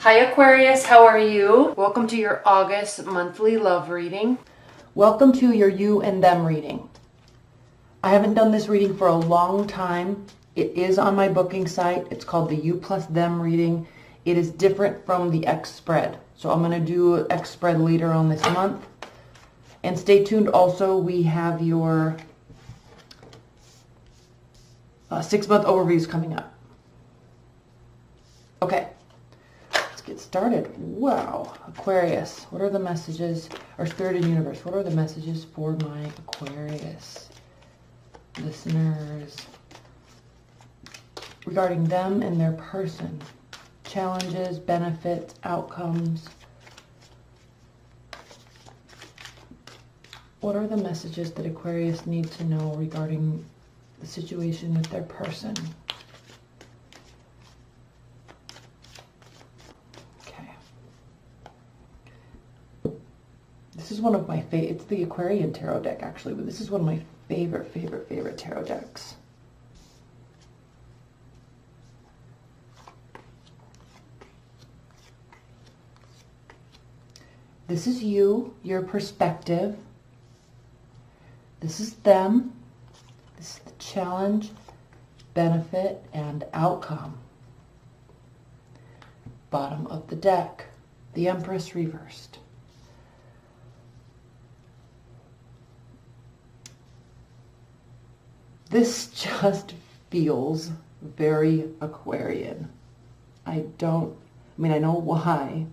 Hi Aquarius, how are you? Welcome to your August monthly love reading. Welcome to your you and them reading. I haven't done this reading for a long time. It is on my booking site. It's called the You plus Them reading. It is different from the X spread. So I'm going to do an X spread later on this month. And stay tuned also, we have your 6-month overviews coming up. Okay. Get started. Wow, Aquarius, what are the messages, or Spirit and Universe, what are the messages for my Aquarius listeners regarding them and their person? Challenges, benefits, outcomes. What are the messages that Aquarius needs to know regarding the situation with their person? This is one of my favorite, it's the Aquarian tarot deck actually, but this is one of my favorite tarot decks. This is you, your perspective. This is them. This is the challenge, benefit, and outcome. Bottom of the deck, the Empress reversed. This just feels very Aquarian. I know why.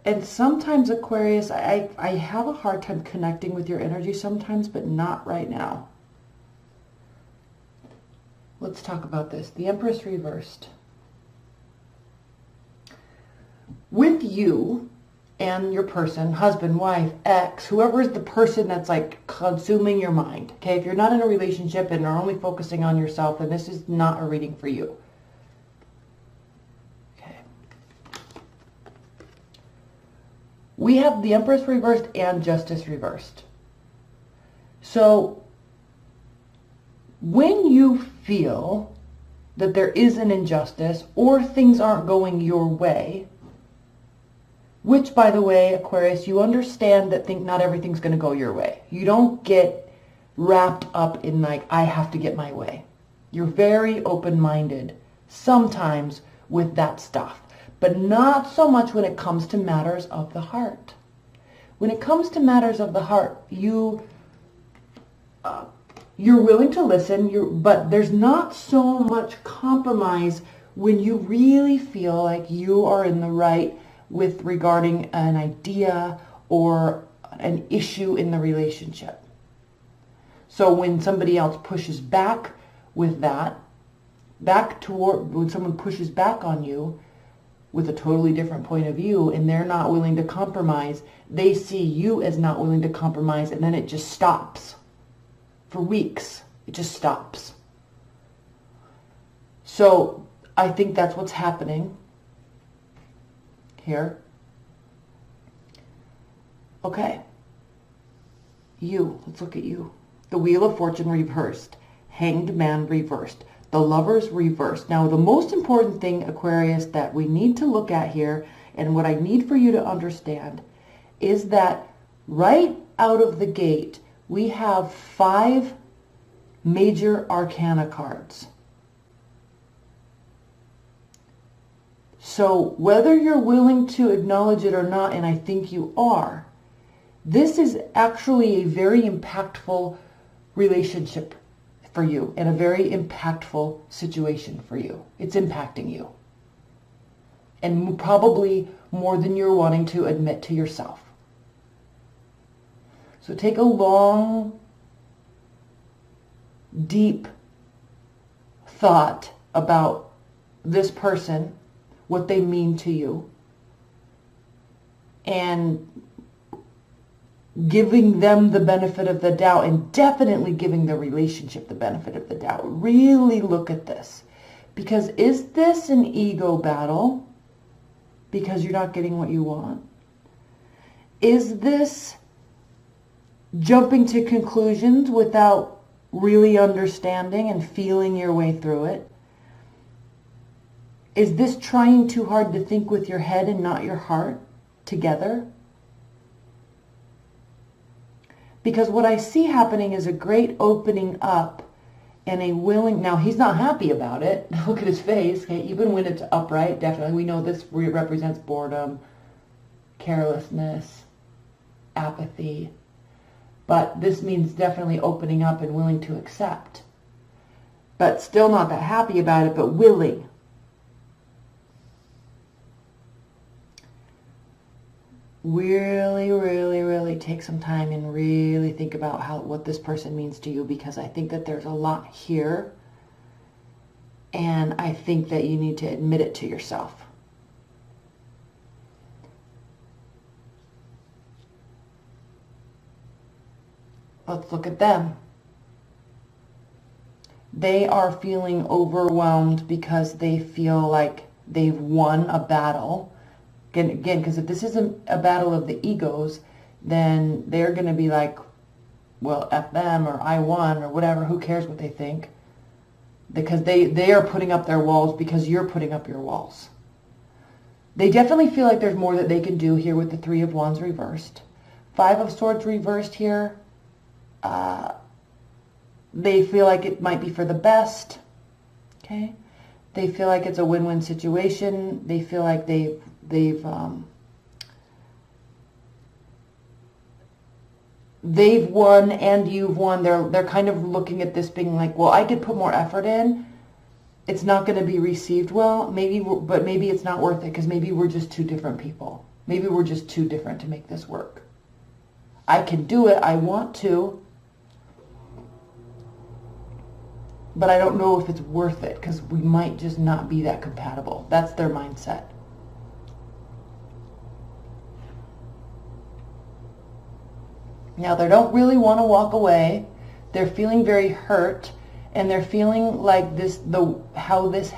And sometimes Aquarius, I have a hard time connecting with your energy sometimes, but not right now. Let's talk about this. The Empress reversed. With you and your person, husband, wife, ex, whoever is the person that's like consuming your mind. Okay, if you're not in a relationship and are only focusing on yourself, then this is not a reading for you. Okay. We have the Empress reversed and Justice reversed. So when you feel that there is an injustice or things aren't going your way, which, by the way, Aquarius, you understand that not everything's going to go your way. You don't get wrapped up in like, I have to get my way. You're very open-minded sometimes with that stuff, but not so much when it comes to matters of the heart. When it comes to matters of the heart, you're willing to listen, but there's not so much compromise when you really feel like you are in the right with regarding an idea or an issue in the relationship. So when somebody else pushes back with that, when someone pushes back on you with a totally different point of view and they're not willing to compromise, they see you as not willing to compromise, and then it just stops. For weeks, it just stops. So I think that's what's happening here. Okay. You. Let's look at you. The Wheel of Fortune reversed. Hanged Man reversed. The Lovers reversed. Now, the most important thing, Aquarius, that we need to look at here, and what I need for you to understand, is that right out of the gate, we have 5 major arcana cards. So whether you're willing to acknowledge it or not, and I think you are, this is actually a very impactful relationship for you and a very impactful situation for you. It's impacting you. And probably more than you're wanting to admit to yourself. So take a long, deep thought about this person, what they mean to you, and giving them the benefit of the doubt, and definitely giving the relationship the benefit of the doubt. Really look at this. Because is this an ego battle because you're not getting what you want? Is this jumping to conclusions without really understanding and feeling your way through it? Is this trying too hard to think with your head and not your heart together? Because what I see happening is a great opening up and a willing, now he's not happy about it. Look at his face. Okay, even when it's upright, definitely. We know this represents boredom, carelessness, apathy. But this means definitely opening up and willing to accept. But still not that happy about it, but willing. Really, really, really take some time and really think about what this person means to you, because I think that there's a lot here, and I think that you need to admit it to yourself. Let's look at them. They are feeling overwhelmed because they feel like they've won a battle. Again, because if this isn't a battle of the egos, then they're going to be like, well, F them, or I won, or whatever. Who cares what they think? Because they are putting up their walls because you're putting up your walls. They definitely feel like there's more that they can do here with the Three of Wands reversed. Five of Swords reversed here. They feel like it might be for the best. Okay? They feel like it's a win-win situation. They feel like they've won and you've won. They're kind of looking at this being like, well, I could put more effort in. It's not going to be received well. But maybe it's not worth it, because maybe we're just two different people. Maybe we're just too different to make this work. I can do it. I want to. But I don't know if it's worth it, because we might just not be that compatible. That's their mindset. Now, they don't really want to walk away. They're feeling very hurt, and they're feeling like how this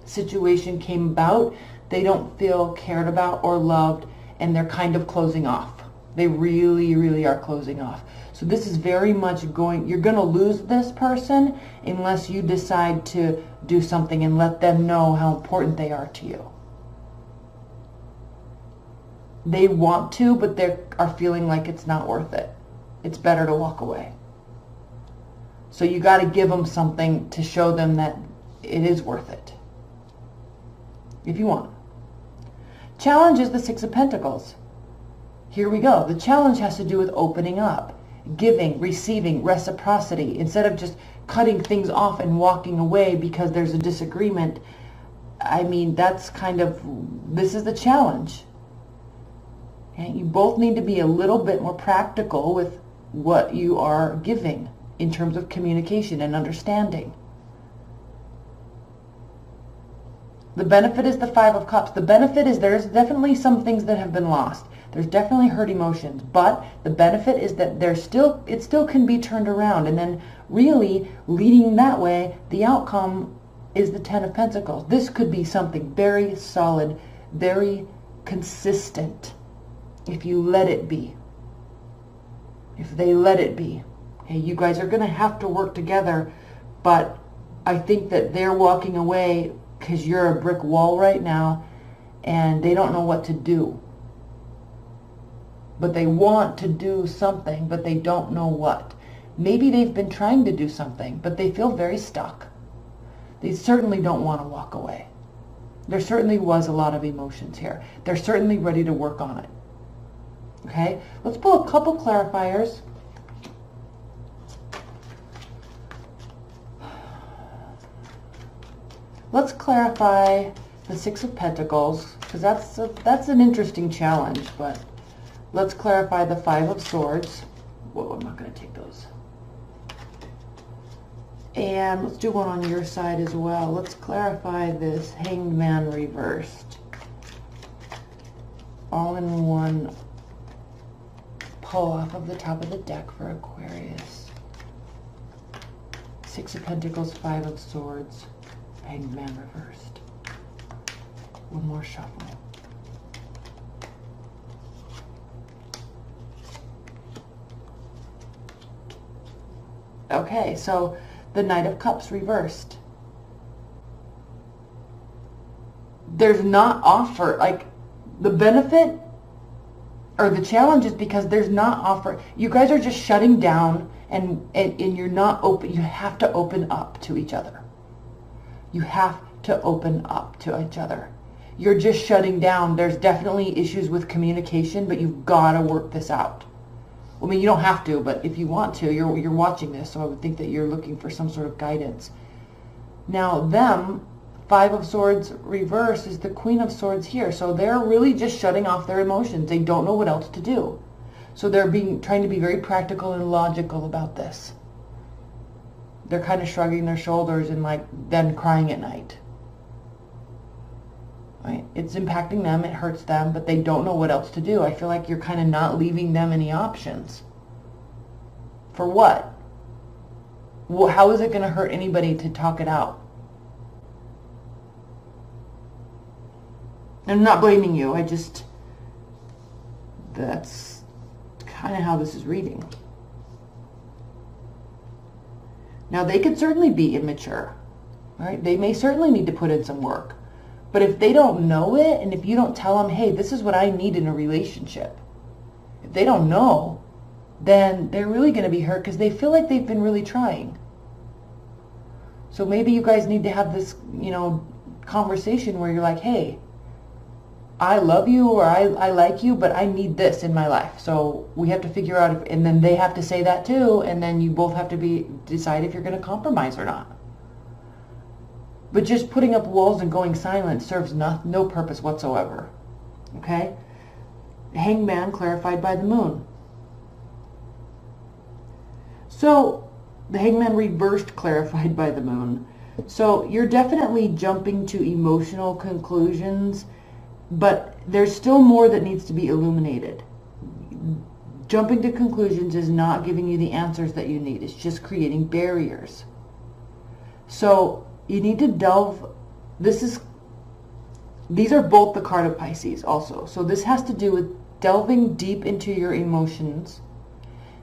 situation came about, they don't feel cared about or loved, and they're kind of closing off. They really, really are closing off. So this is very much you're going to lose this person unless you decide to do something and let them know how important they are to you. They want to, but they are feeling like it's not worth it. It's better to walk away. So you got to give them something to show them that it is worth it, if you want. Challenge is the Six of Pentacles. Here we go. The challenge has to do with opening up, giving, receiving, reciprocity. Instead of just cutting things off and walking away because there's a disagreement, I mean, that's kind of, this is the challenge. Okay? You both need to be a little bit more practical with what you are giving in terms of communication and understanding. The benefit is the Five of Cups. The benefit is there's definitely some things that have been lost. There's definitely hurt emotions, but the benefit is that it still can be turned around, and then really leading that way, the outcome is the Ten of Pentacles. This could be something very solid, very consistent, if you let it be. If they let it be. Okay, you guys are going to have to work together, but I think that they're walking away because you're a brick wall right now, and they don't know what to do. But they want to do something, but they don't know what. Maybe they've been trying to do something, but they feel very stuck. They certainly don't want to walk away. There certainly was a lot of emotions here. They're certainly ready to work on it. Okay? Let's pull a couple clarifiers. Let's clarify the Six of Pentacles, because that's an interesting challenge, but let's clarify the Five of Swords. Whoa, I'm not going to take those. And let's do one on your side as well. Let's clarify this Hanged Man reversed. All in one pull off of the top of the deck for Aquarius. Six of Pentacles, Five of Swords, Hanged Man reversed. One more shuffle. Okay, so the Knight of Cups reversed. there's not offer, like the benefit or the challenge is because there's not offer. You guys are just shutting down and you're not open. You have to open up to each other. You have to open up to each other. You're just shutting down. There's definitely issues with communication, but you've got to work this out. I mean, you don't have to, but if you want to, you're watching this, so I would think that you're looking for some sort of guidance. Now, them, Five of Swords reverse is the Queen of Swords here. So they're really just shutting off their emotions. They don't know what else to do. So they're trying to be very practical and logical about this. They're kind of shrugging their shoulders and like then crying at night. Right? It's impacting them, it hurts them, but they don't know what else to do. I feel like you're kind of not leaving them any options. For what? Well, how is it going to hurt anybody to talk it out? I'm not blaming you. That's kind of how this is reading. Now, they could certainly be immature, right? They may certainly need to put in some work. But if they don't know it, and if you don't tell them, hey, this is what I need in a relationship, if they don't know, then they're really going to be hurt because they feel like they've been really trying. So maybe you guys need to have this, conversation where you're like, hey, I love you or I like you, but I need this in my life. So we have to figure out, and then they have to say that too, and then you both have to decide if you're going to compromise or not. But just putting up walls and going silent serves no purpose whatsoever. Okay? Hangman clarified by the moon. So the Hangman reversed clarified by the moon. So you're definitely jumping to emotional conclusions, but there's still more that needs to be illuminated. Jumping to conclusions is not giving you the answers that you need. It's just creating barriers. So you need to delve. These are both the card of Pisces also. So this has to do with delving deep into your emotions,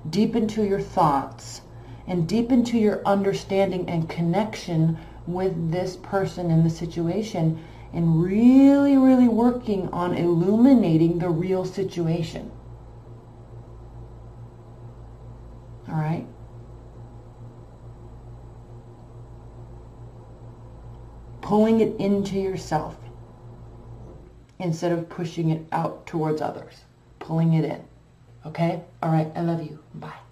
deep into your thoughts, and deep into your understanding and connection with this person in the situation, and really, really working on illuminating the real situation. All right? Pulling it into yourself instead of pushing it out towards others. Pulling it in. Okay? All right. I love you. Bye.